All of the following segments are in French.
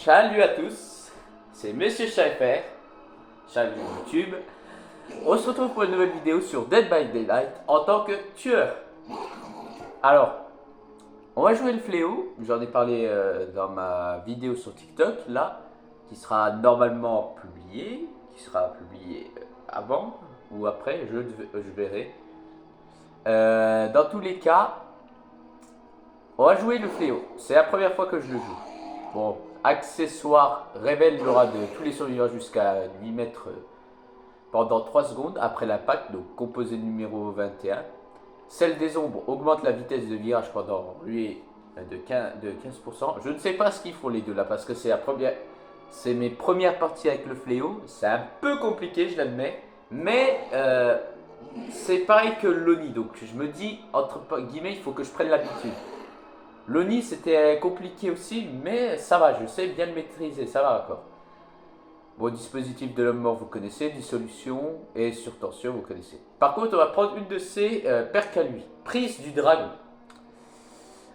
Salut à tous, c'est Monsieur Schaffer, salut YouTube. On se retrouve pour une nouvelle vidéo sur Dead by Daylight en tant que tueur. Alors, on va jouer le fléau, j'en ai parlé dans ma vidéo sur TikTok, là, qui sera normalement publiée, avant ou après, je verrai. Dans tous les cas, on va jouer le fléau, c'est la première fois que je le joue. Bon, accessoire révèle l'aura de tous les survivants jusqu'à 8 mètres pendant 3 secondes après l'impact, donc composé numéro 21. Celle des ombres augmente la vitesse de virage pendant lui de 15%. Je ne sais pas ce qu'ils font les deux là parce que c'est mes premières parties avec le fléau. C'est un peu compliqué, je l'admets, mais c'est pareil que l'ONI, donc je me dis entre guillemets il faut que je prenne l'habitude. L'ONI c'était compliqué aussi, mais ça va, je sais bien le maîtriser, ça va encore. Bon, dispositif de l'homme mort, vous connaissez, dissolution et surtension, vous connaissez. Par contre, on va prendre une de ces perques à lui. Prise du dragon.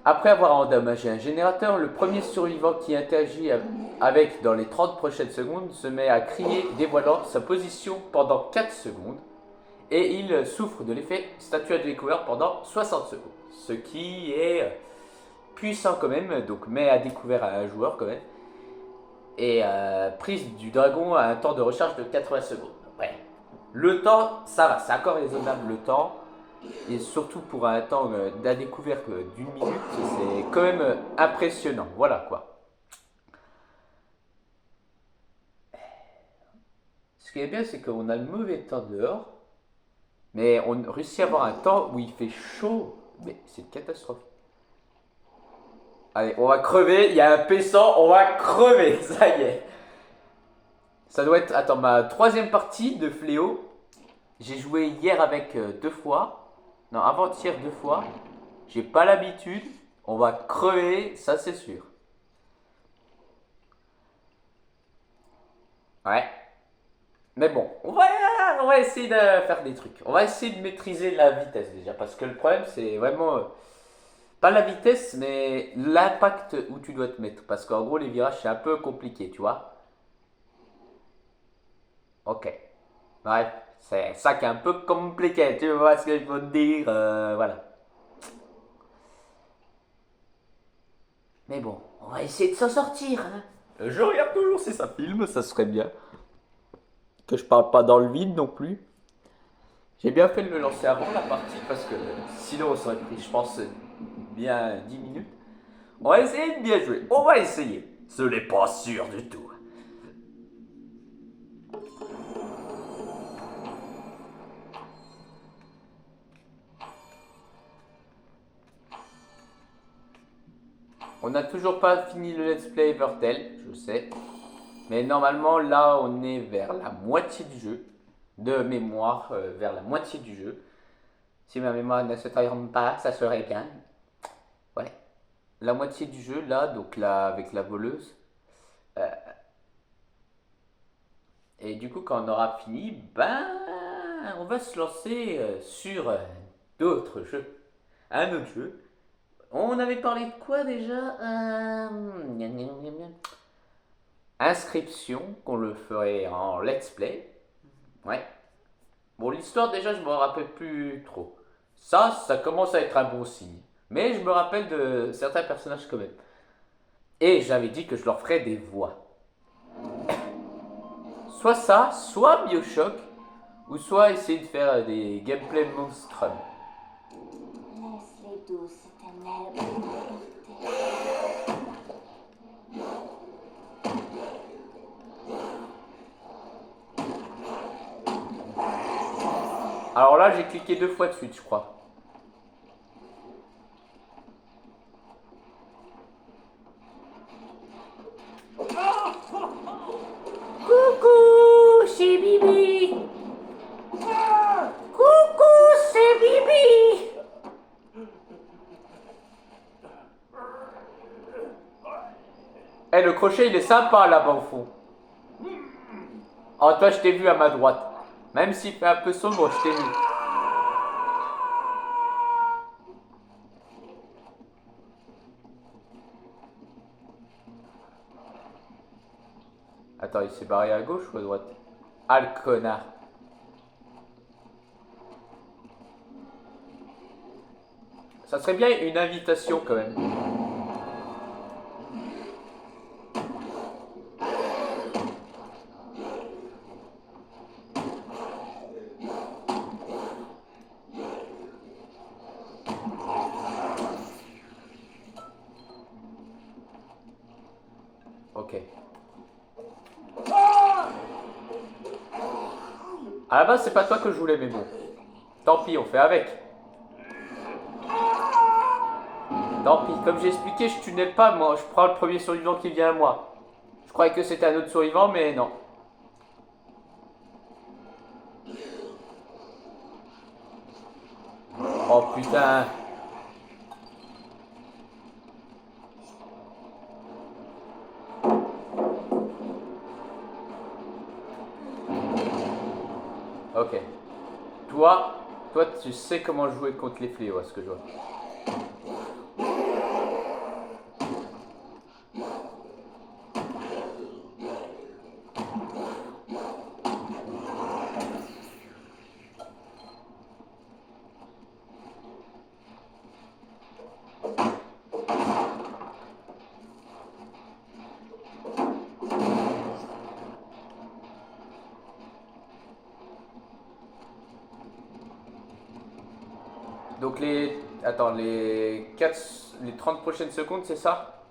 Après avoir endommagé un générateur, le premier survivant qui interagit avec dans les 30 prochaines secondes se met à crier dévoilant sa position pendant 4 secondes et il souffre de l'effet statue à découvert pendant 60 secondes. Ce qui est puissant quand même, donc met à découvert à un joueur quand même. Et prise du dragon à un temps de recharge de 80 secondes. Ouais. Le temps, ça va, c'est encore raisonnable le temps. Et surtout pour un temps de la découverte d'une minute, c'est quand même impressionnant. Voilà quoi. Ce qui est bien, c'est qu'on a le mauvais temps dehors. Mais on réussit à avoir un temps où il fait chaud. Mais c'est une catastrophe. Allez, on va crever. Il y a un paissant, on va crever. Ça y est. Ça doit être, attends, ma troisième partie de Fléau. J'ai joué hier avec 2 fois. Non, avant-hier 2 fois. J'ai pas l'habitude. On va crever, ça c'est sûr. Ouais. Mais bon, on va essayer de faire des trucs. On va essayer de maîtriser la vitesse déjà. Parce que le problème, c'est vraiment pas la vitesse, mais l'impact où tu dois te mettre. Parce qu'en gros, les virages, c'est un peu compliqué, tu vois. Ok. Bref, c'est ça qui est un peu compliqué. Tu vois ce que je veux te dire. Voilà. Mais bon, on va essayer de s'en sortir. Hein. Je regarde toujours si ça filme, ça serait bien. Que je parle pas dans le vide non plus. J'ai bien fait de me lancer avant la partie parce que sinon ça aurait pris, je pense, bien 10 minutes. On va essayer de bien jouer. On va essayer. Ce n'est pas sûr du tout. On n'a toujours pas fini le let's play Evertel, je sais. Mais normalement, là, on est vers la moitié du jeu. De mémoire, vers la moitié du jeu. Si ma mémoire ne se trompe pas, ça serait bien. Ouais. La moitié du jeu, là, donc là, avec la voleuse. Euh, et du coup, quand on aura fini, ben, on va se lancer sur d'autres jeux. Un autre jeu. On avait parlé de quoi déjà Inscription, qu'on le ferait en let's play. Ouais. Bon, l'histoire déjà, je me rappelle plus trop. Ça commence à être un bon signe. Mais je me rappelle de certains personnages quand même. Et j'avais dit que je leur ferais des voix. Soit ça, soit Bioshock, ou soit essayer de faire des gameplay monstres. Laisse-les douces ténèbres. Alors là, j'ai cliqué 2 fois de suite, je crois. Coucou, c'est Bibi. Coucou, c'est Bibi. Eh, le crochet, il est sympa là-bas au fond. Oh, toi, je t'ai vu à ma droite. Même s'il fait un peu sombre, je t'ai vu. Attends, il s'est barré à gauche ou à droite? Ah, le connard. Ça serait bien une invitation quand même. Ok. À la base, c'est pas toi que je voulais, mais bon. Tant pis, on fait avec. Tant pis, comme j'ai expliqué, je tunnel pas, moi. Je prends le premier survivant qui vient à moi. Je croyais que c'était un autre survivant, mais non. Oh putain. Ok. Toi, tu sais comment jouer contre les fléaux, à ce que je vois. Donc les... Attends, les 30 prochaines secondes, c'est ça?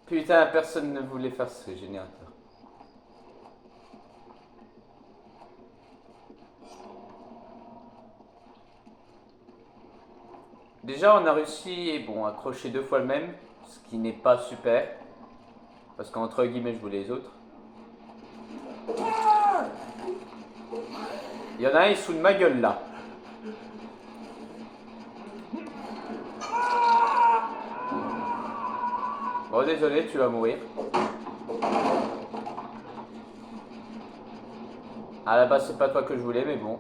Putain, personne ne voulait faire ce générateur. Déjà, on a réussi, bon, à accrocher 2 fois le même, ce qui n'est pas super. Parce qu'entre guillemets, je voulais les autres. Il y en a un, il sous de ma gueule, là. Bon, désolé, tu vas mourir. À la base, c'est pas toi que je voulais, mais bon.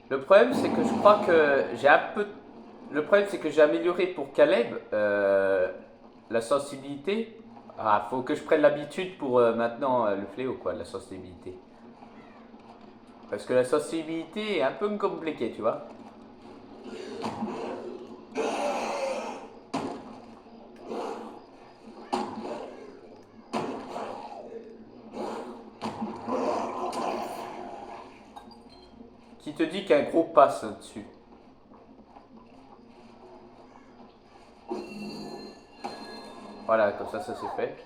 Le problème, c'est que je crois que j'ai un peu... Le problème, c'est que j'ai amélioré pour Caleb la sensibilité. Ah, faut que je prenne l'habitude pour maintenant le fléau, quoi, la sensibilité. Parce que la sensibilité est un peu compliquée, tu vois. Qui te dit qu'un gros passe dessus? Voilà, comme ça c'est fait.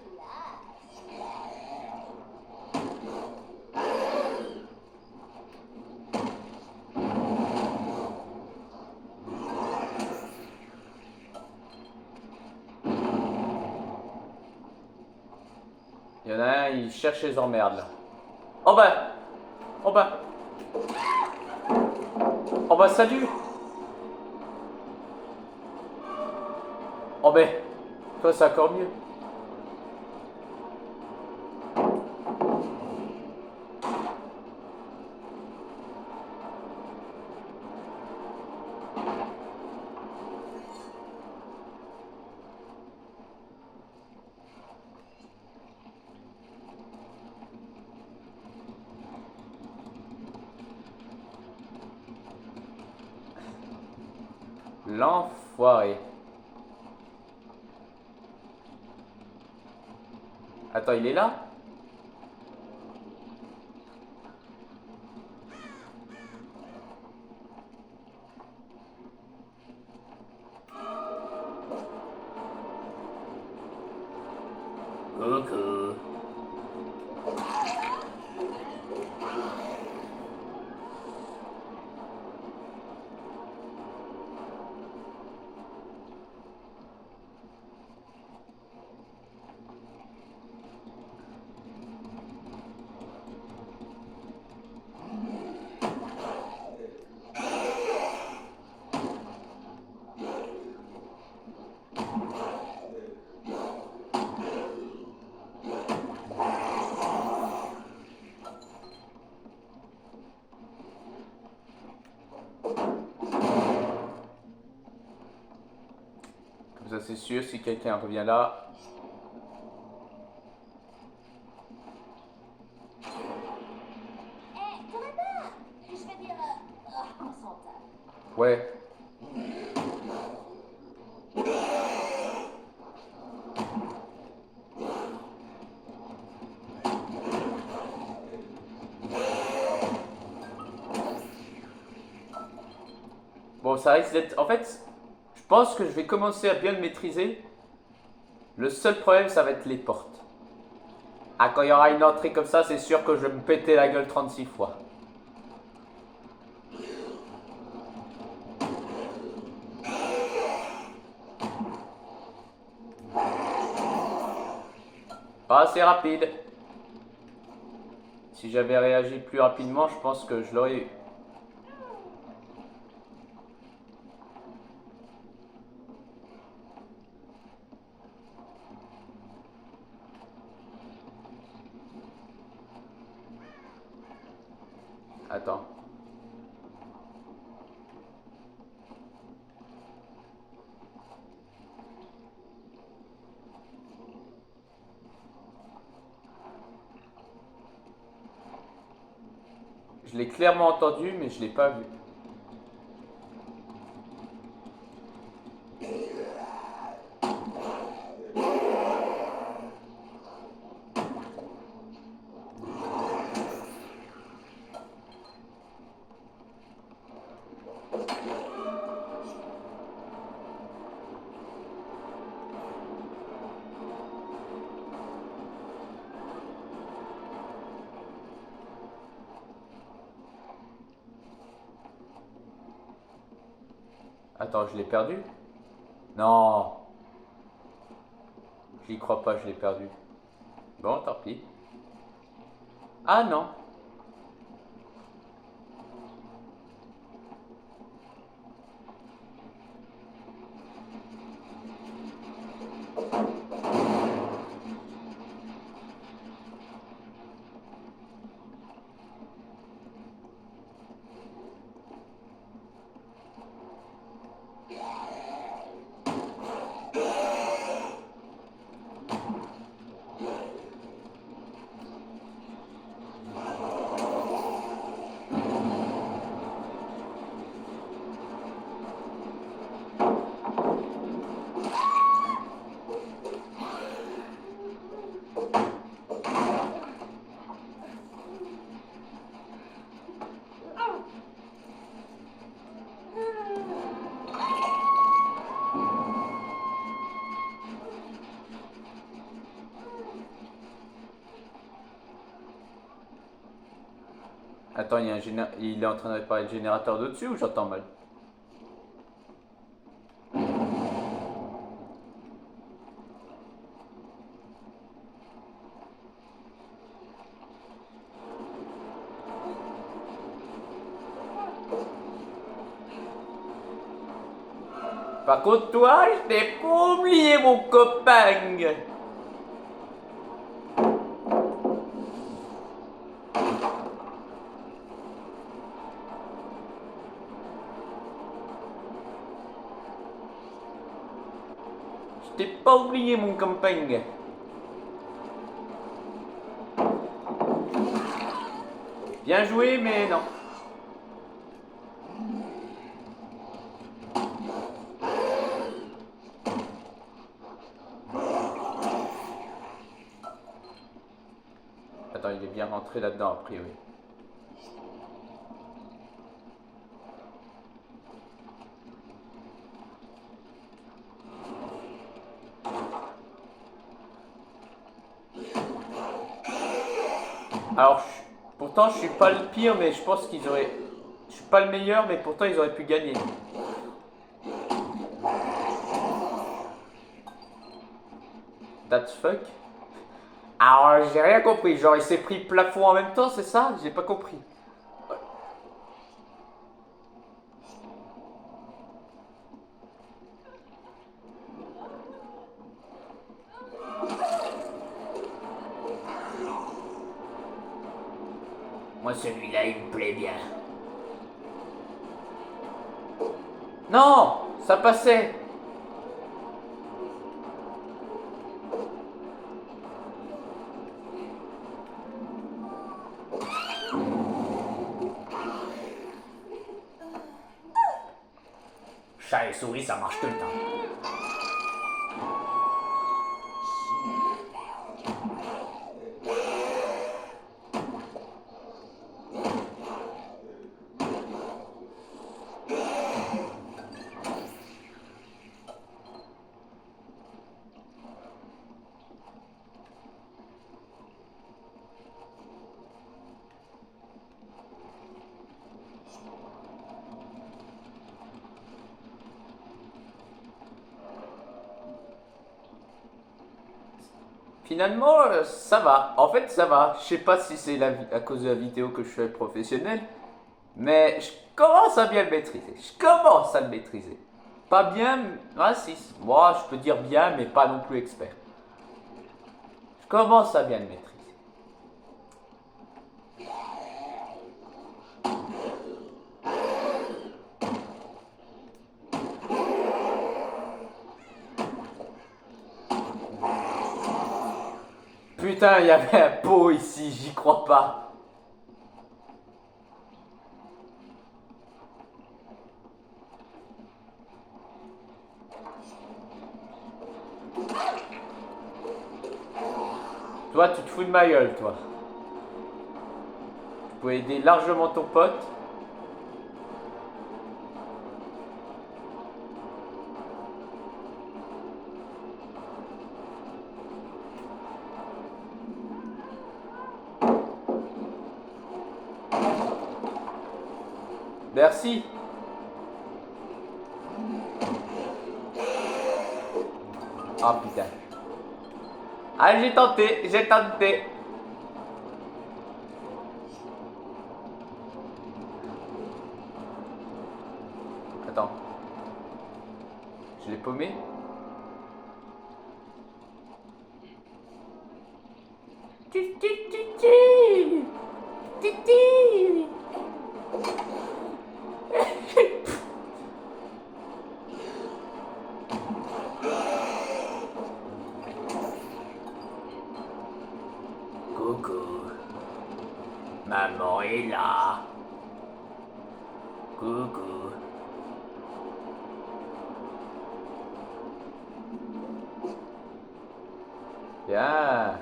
Il y en a un, il cherche les emmerdes là. Oh bah Oh bah Oh bah salut. Oh bah toi c'est encore mieux. L'enfoiré. Attends, il est là? Coucou. Ça c'est sûr, si quelqu'un revient là. Ouais. Bon, ça risque d'être... En fait, je pense que je vais commencer à bien le maîtriser. Le seul problème, ça va être les portes. Ah, quand il y aura une entrée comme ça, c'est sûr que je vais me péter la gueule 36 fois. Pas assez rapide. Si j'avais réagi plus rapidement, je pense que je l'aurais eu. Attends. Je l'ai clairement entendu, mais je l'ai pas vu. Attends, je l'ai perdu? Non. J'y crois pas, je l'ai perdu. Bon, tant pis. Ah non. Attends, il est en train de réparer le générateur de dessus ou j'entends mal? Par contre, toi, je t'ai pas oublié, mon copain. Je t'ai pas oublié, mon copain. Bien joué, mais non. Attends, il est bien rentré là-dedans, a priori. Alors, pourtant, je suis pas le pire, mais je pense qu'ils auraient... Je suis pas le meilleur, mais pourtant, ils auraient pu gagner. That's fuck. Alors, j'ai rien compris. Genre, il s'est pris plafond en même temps, c'est ça? J'ai pas compris. Moi, celui-là, il me plaît bien. Non! Ça passait! Chat et souris, ça marche tout le temps. Finalement, ça va. En fait, ça va. Je sais pas si c'est à cause de la vidéo que je fais professionnelle, mais je commence à bien le maîtriser. Je commence à le maîtriser. Pas bien, ah si, moi je peux dire bien, mais pas non plus expert. Je commence à bien le maîtriser. Putain, il y avait un pot ici, j'y crois pas. Toi, tu te fous de ma gueule, toi. Tu peux aider largement ton pote. Merci. Ah putain. Ah, j'ai tenté, j'ai tenté. Attends. Je l'ai paumé. Coucou. Maman est là. Coucou. Bien.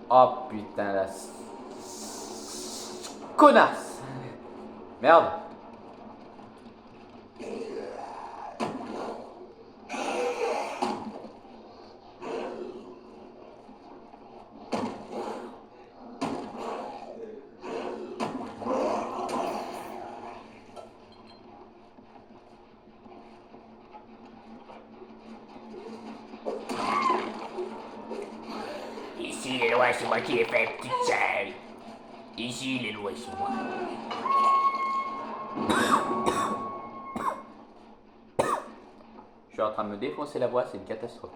Oh putain la connasse. Merde. Ici les lois, c'est moi qui les fais, petite sale. Ici les lois, c'est moi. Je suis en train de me défoncer la voix, c'est une catastrophe.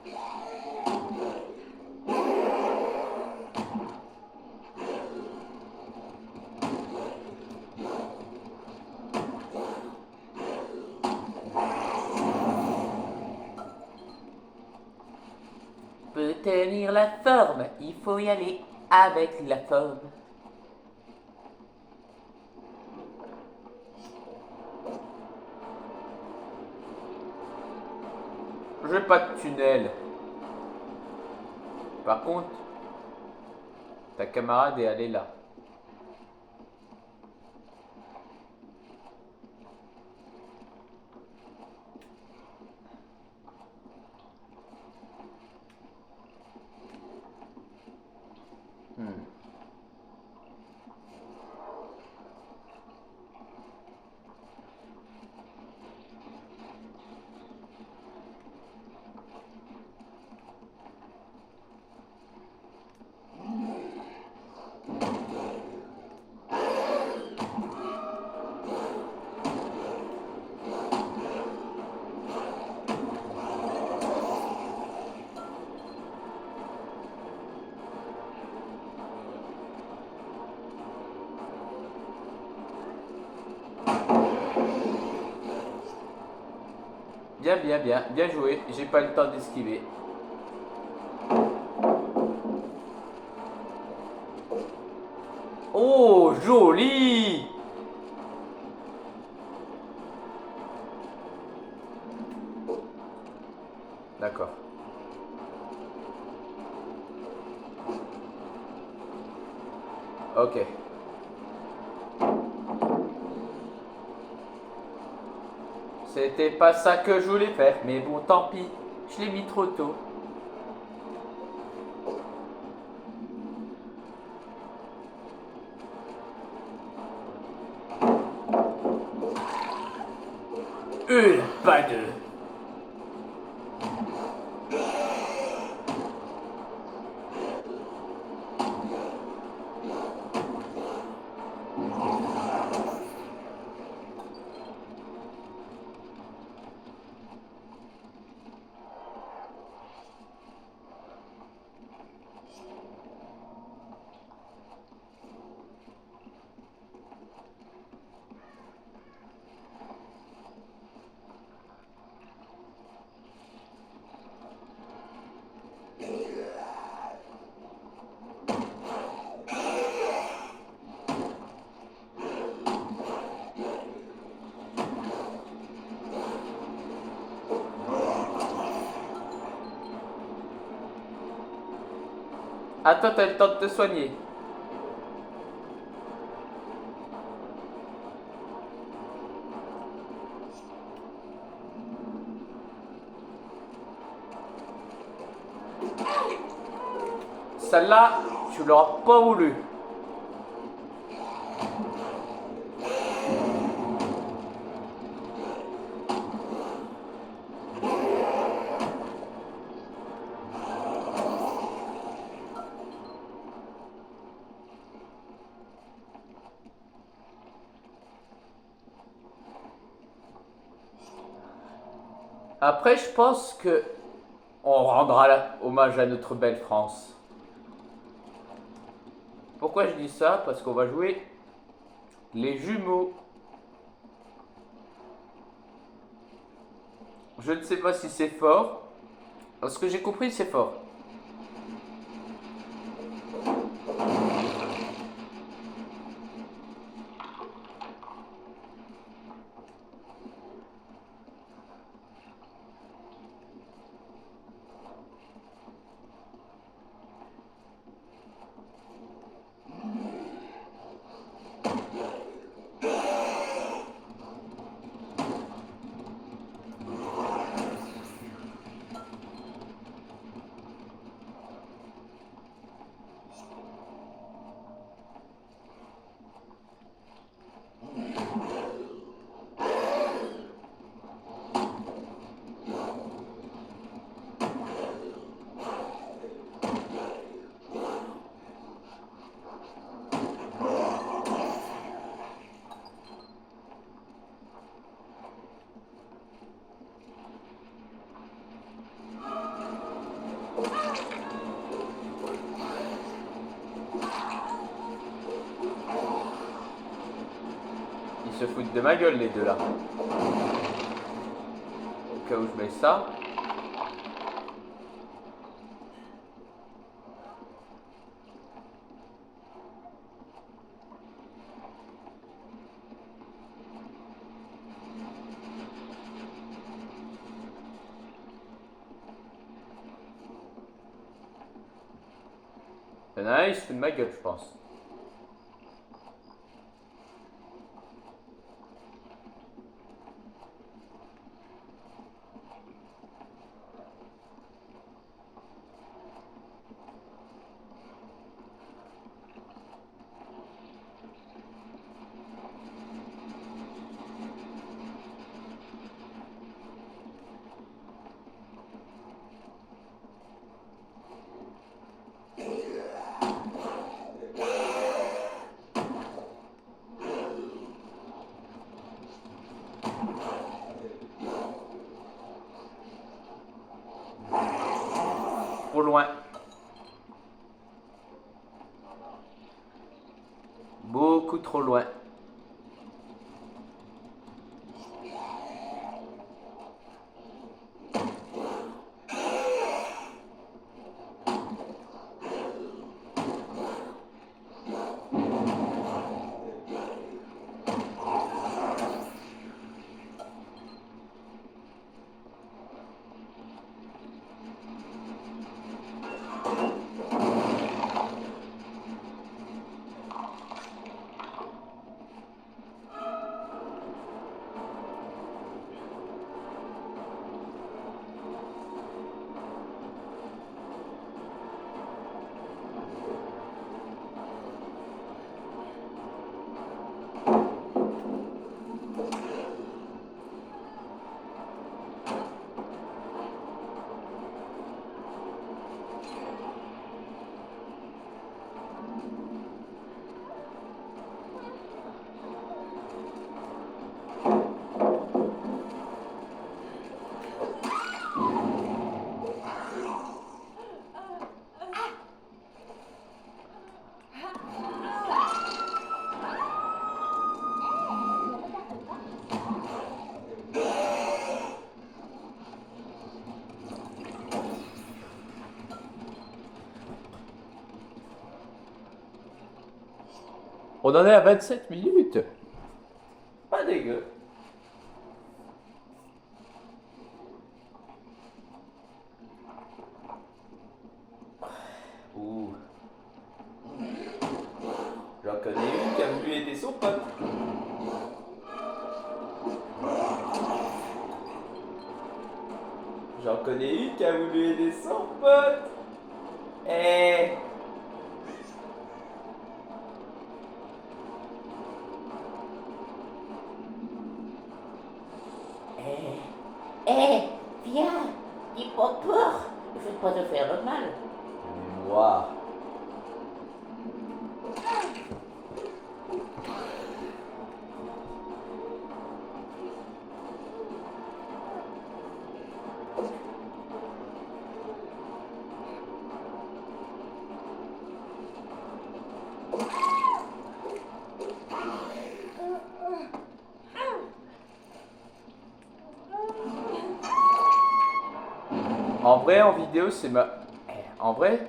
Peut tenir la forme, il faut y aller avec la forme. J'ai pas de tunnel. Par contre, ta camarade est allée là. Bien, bien, bien. Bien joué. J'ai pas le temps d'esquiver. Oh, joli! D'accord. Ok. C'était pas ça que je voulais faire, mais bon, tant pis. Je l'ai mis trop tôt. Pas deux. Attends, t'as le temps de te soigner. Celle-là, tu l'auras pas voulu. Après, je pense que on rendra hommage à notre belle France. Pourquoi je dis ça? Parce qu'on va jouer les jumeaux. Je ne sais pas si c'est fort. Ce que j'ai compris, c'est fort. Ils se foutent de ma gueule, les deux là. Au cas où je mets ça. Il y en a un, il se fout de ma gueule, je pense. Trop loin. Beaucoup trop loin. On en est à 27 minutes. Pas dégueu. Ouh. J'en connais une qui a voulu aider son pote. J'en connais une qui a voulu aider son pote. Eh. Viens, n'aie pas peur, je vais pas te faire de mal. Moi. En vrai, en vidéo, c'est ma... En vrai...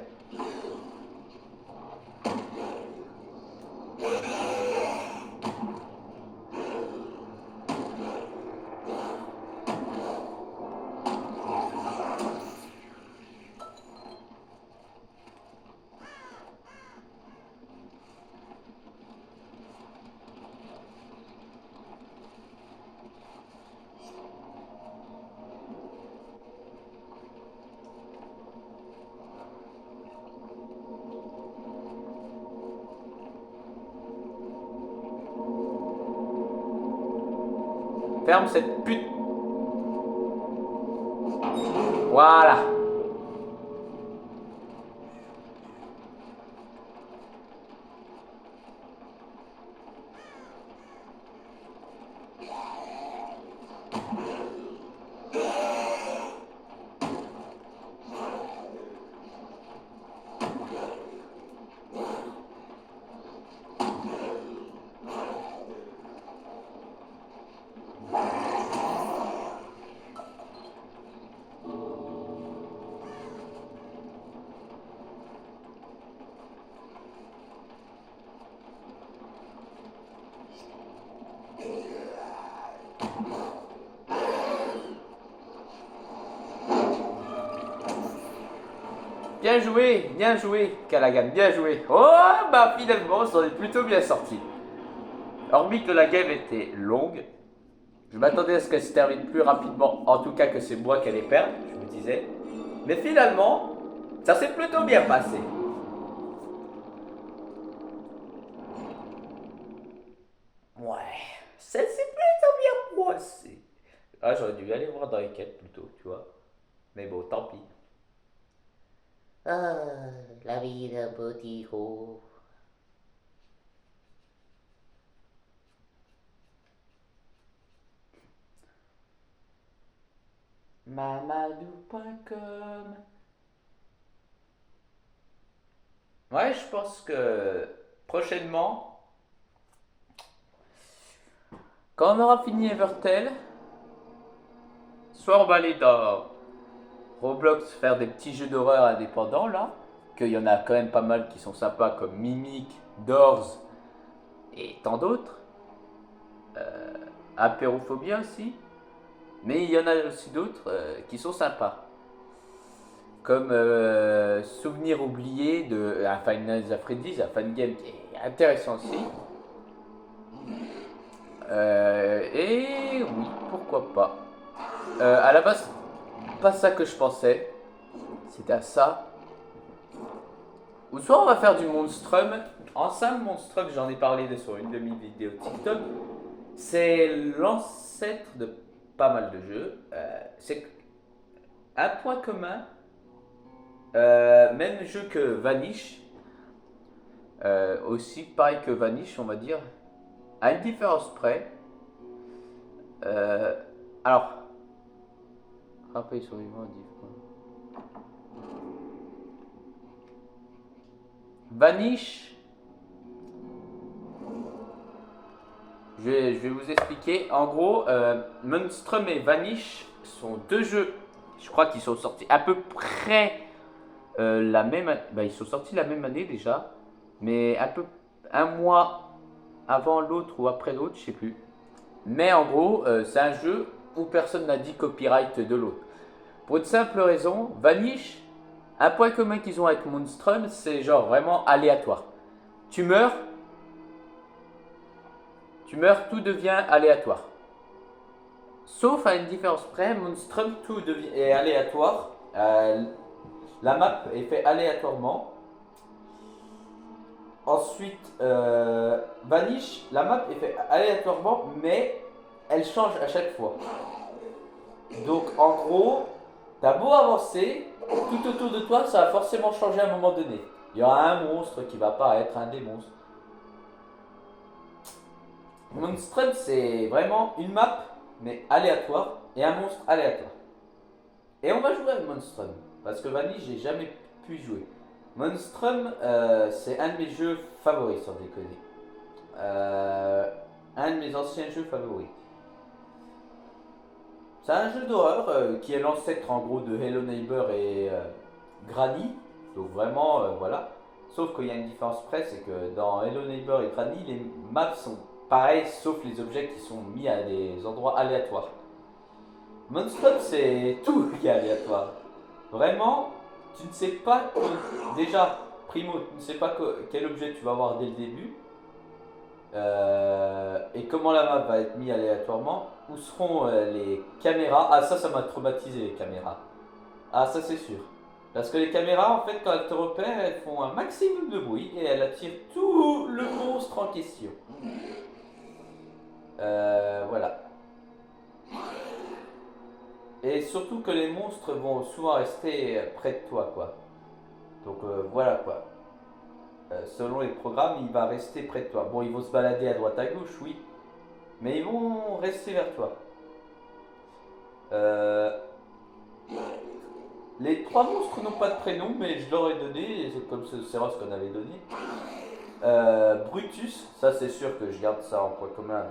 Ferme cette pute. Voilà. Bien joué, Callaghan, bien joué. Oh, bah finalement, on s'en est plutôt bien sorti. Hormis que la game était longue, je m'attendais à ce qu'elle se termine plus rapidement, en tout cas que c'est moi qui allais perdre, je me disais. Mais finalement, ça s'est plutôt bien passé. Ouais, ça s'est plutôt bien passé. Ah, j'aurais dû aller voir dans les quêtes plutôt, tu vois. Mais bon, tant pis. Ah, la vie d'un petit héros. Mamadou.com. Ouais, je pense que prochainement, quand on aura fini Evertel, soit on va aller dans Roblox faire des petits jeux d'horreur indépendants là, qu'il y en a quand même pas mal qui sont sympas comme Mimic, Doors et tant d'autres. Apérophobia aussi. Mais il y en a aussi d'autres qui sont sympas. Comme Souvenir oublié de Five Nights at Freddy's, un fan game qui est intéressant aussi. Et oui, pourquoi pas. À la base, pas ça que je pensais. C'était à ça. Ou soit on va faire du Monstrum. En simple, Monstrum, j'en ai parlé sur une de mes vidéos TikTok. C'est l'ancêtre de pas mal de jeux. C'est un point commun. Même jeu que Vanish. Aussi pareil que Vanish, on va dire. À une différence près. Euh, alors, rappel survivant Vanish. Je vais vous expliquer. En gros, Monstrum et Vanish sont deux jeux, je crois qu'ils sont sortis à peu près la même année. Bah, ils sont sortis la même année déjà, mais un mois avant l'autre ou après l'autre, je sais plus. Mais en gros, c'est un jeu où personne n'a dit copyright de l'autre. Pour une simple raison, Vanish, un point commun qu'ils ont avec Monstrum, c'est genre vraiment aléatoire. Tu meurs, tout devient aléatoire. Sauf à une différence près, Monstrum, tout est aléatoire. La map est faite aléatoirement. Ensuite, Vanish, la map est faite aléatoirement, mais elle change à chaque fois. Donc en gros, t'as beau avancer, tout autour de toi, ça va forcément changer à un moment donné. Il y aura un monstre qui va apparaître, un des monstres. Monstrum, c'est vraiment une map, mais aléatoire, et un monstre aléatoire. Et on va jouer avec Monstrum, parce que Vanish, j'ai jamais pu y jouer. Monstrum, c'est un de mes jeux favoris, sans déconner. Un de mes anciens jeux favoris. C'est un jeu d'horreur qui est l'ancêtre en gros de Hello Neighbor et Granny. Donc vraiment, voilà. Sauf qu'il y a une différence près, c'est que dans Hello Neighbor et Granny, les maps sont pareils, sauf les objets qui sont mis à des endroits aléatoires. Monstrum, c'est tout qui est aléatoire. Vraiment, tu ne sais pas déjà, primo, tu ne sais pas quel objet tu vas avoir dès le début. Et comment la map va être mise aléatoirement. Où seront les caméras. Ah, ça m'a traumatisé, les caméras. Ah, ça c'est sûr. Parce que les caméras, en fait, quand elles te repèrent, elles font un maximum de bruit et elles attirent tout le monstre en question. Voilà. Et surtout que les monstres vont souvent rester près de toi, quoi. Donc voilà, quoi. Selon les programmes, il va rester près de toi. Bon, ils vont se balader à droite à gauche, oui. Mais ils vont rester vers toi. Les trois monstres n'ont pas de prénom, mais je leur ai donné, c'est comme c'est Ross qu'on avait donné. Brutus, ça c'est sûr que je garde ça en point commun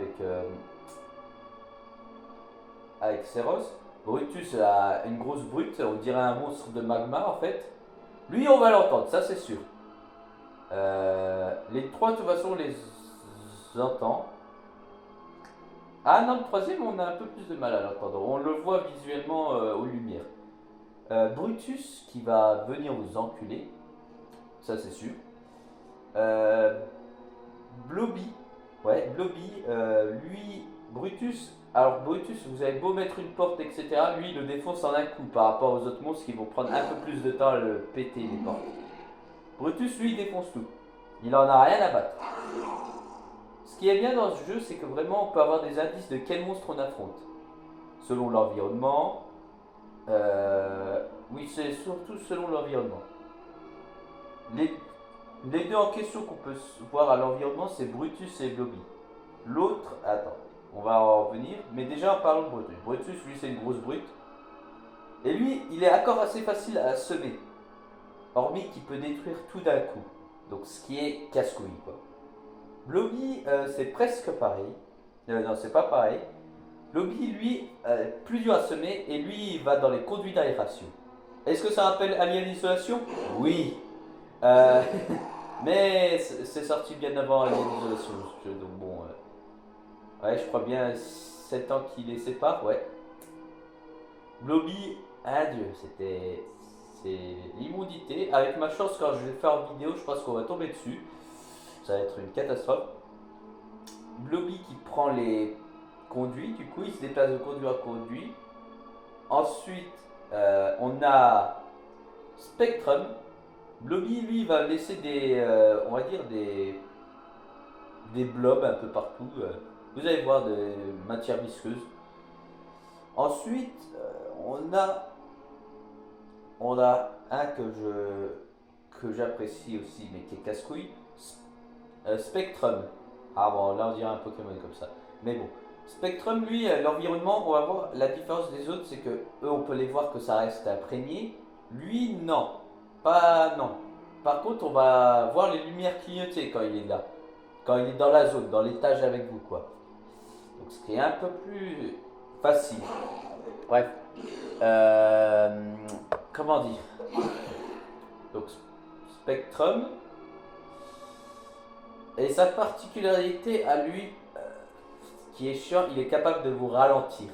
avec Seros. Brutus a une grosse brute, on dirait un monstre de magma en fait. Lui on va l'entendre, ça c'est sûr. Les trois de toute façon on les entend. Ah non, le troisième on a un peu plus de mal à l'entendre, on le voit visuellement aux lumières. Brutus qui va venir vous enculer, ça c'est sûr. Blobby, ouais, Blobby, lui, Brutus, alors Brutus, vous avez beau mettre une porte, etc., lui, il le défonce en un coup par rapport aux autres monstres qui vont prendre un peu plus de temps à le péter, les portes. Brutus, lui, il défonce tout. Il en a rien à battre. Ce qui est bien dans ce jeu, c'est que vraiment, on peut avoir des indices de quel monstre on affronte. Selon l'environnement. Oui, c'est surtout selon l'environnement. Les deux en question qu'on peut voir à l'environnement, c'est Brutus et Blobby. L'autre, attends, on va en revenir, mais déjà en parlant de Brutus. Brutus, lui, c'est une grosse brute. Et lui, il est encore assez facile à semer. Hormis qu'il peut détruire tout d'un coup. Donc, ce qui est casse-couille, quoi. Blobby, c'est presque pareil. Non, c'est pas pareil. Blobby, lui, plus dur à semer, et lui, il va dans les conduits d'aération. Est-ce que ça rappelle Alien Isolation? Oui. Mais c'est sorti bien avant Alien Isolation, ce jeu, donc bon. Ouais, je crois bien 7 ans qui les séparent, ouais. Blobby, adieu, c'est l'immondité. Avec ma chance, quand je vais le faire en vidéo, je pense qu'on va tomber dessus. Ça va être une catastrophe. Blobby qui prend les conduits, du coup, il se déplace de conduit à conduit. Ensuite, on a Spectrum. Blobby, lui, va laisser on va dire des blobs un peu partout. Vous allez voir des matières visqueuses. Ensuite, on a un que j'apprécie aussi, mais qui est casse-couille. Spectrum. Ah bon, là on dirait un Pokémon comme ça. Mais bon. Spectrum, lui, l'environnement, on va voir la différence des autres, c'est que eux, on peut les voir que ça reste imprégné. Lui, non. Non. Par contre, on va voir les lumières clignoter quand il est là. Quand il est dans la zone, dans l'étage avec vous, quoi. Donc, ce qui est un peu plus facile. Bref. Comment dire? Donc, Spectrum. Et sa particularité à lui, qui est chiant, il est capable de vous ralentir.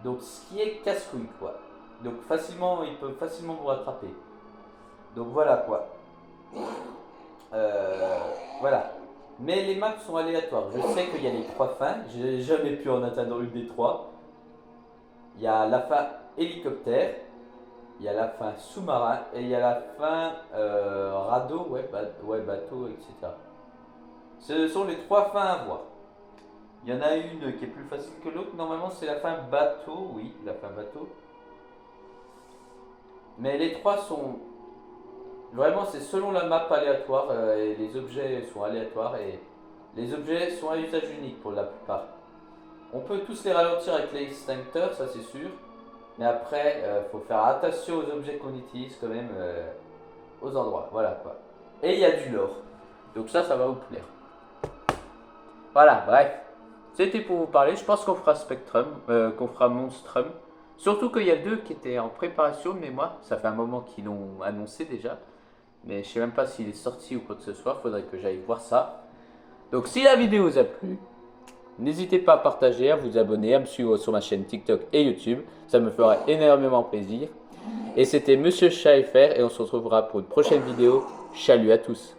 Donc ce qui est casse-couille quoi. Donc facilement, il peut facilement vous rattraper. Donc voilà quoi. Voilà. Mais les maps sont aléatoires. Je sais qu'il y a les 3 fins. J'ai jamais pu en atteindre une des 3. Il y a la fin hélicoptère. Il y a la fin sous-marin. Et il y a la fin radeau, bateau, etc. Ce sont les 3 fins à voir. Il y en a une qui est plus facile que l'autre. Normalement, c'est la fin bateau. Oui, la fin bateau. Mais les 3 sont... Vraiment, c'est selon la map aléatoire. Et les objets sont aléatoires. Et les objets sont à usage unique pour la plupart. On peut tous les ralentir avec l'extincteur, ça c'est sûr. Mais après, faut faire attention aux objets qu'on utilise quand même aux endroits. Voilà quoi. Et il y a du lore. Donc ça va vous plaire. Voilà, bref. C'était pour vous parler. Je pense qu'on fera Spectrum, qu'on fera Monstrum. Surtout qu'il y a 2 qui étaient en préparation de mémoire. Ça fait un moment qu'ils l'ont annoncé déjà. Mais je sais même pas s'il est sorti ou quoi que ce soit. Faudrait que j'aille voir ça. Donc si la vidéo vous a plu, n'hésitez pas à partager, à vous abonner, à me suivre sur ma chaîne TikTok et YouTube. Ça me fera énormément plaisir. Et c'était Monsieur Chat FR et on se retrouvera pour une prochaine vidéo. Salut à tous.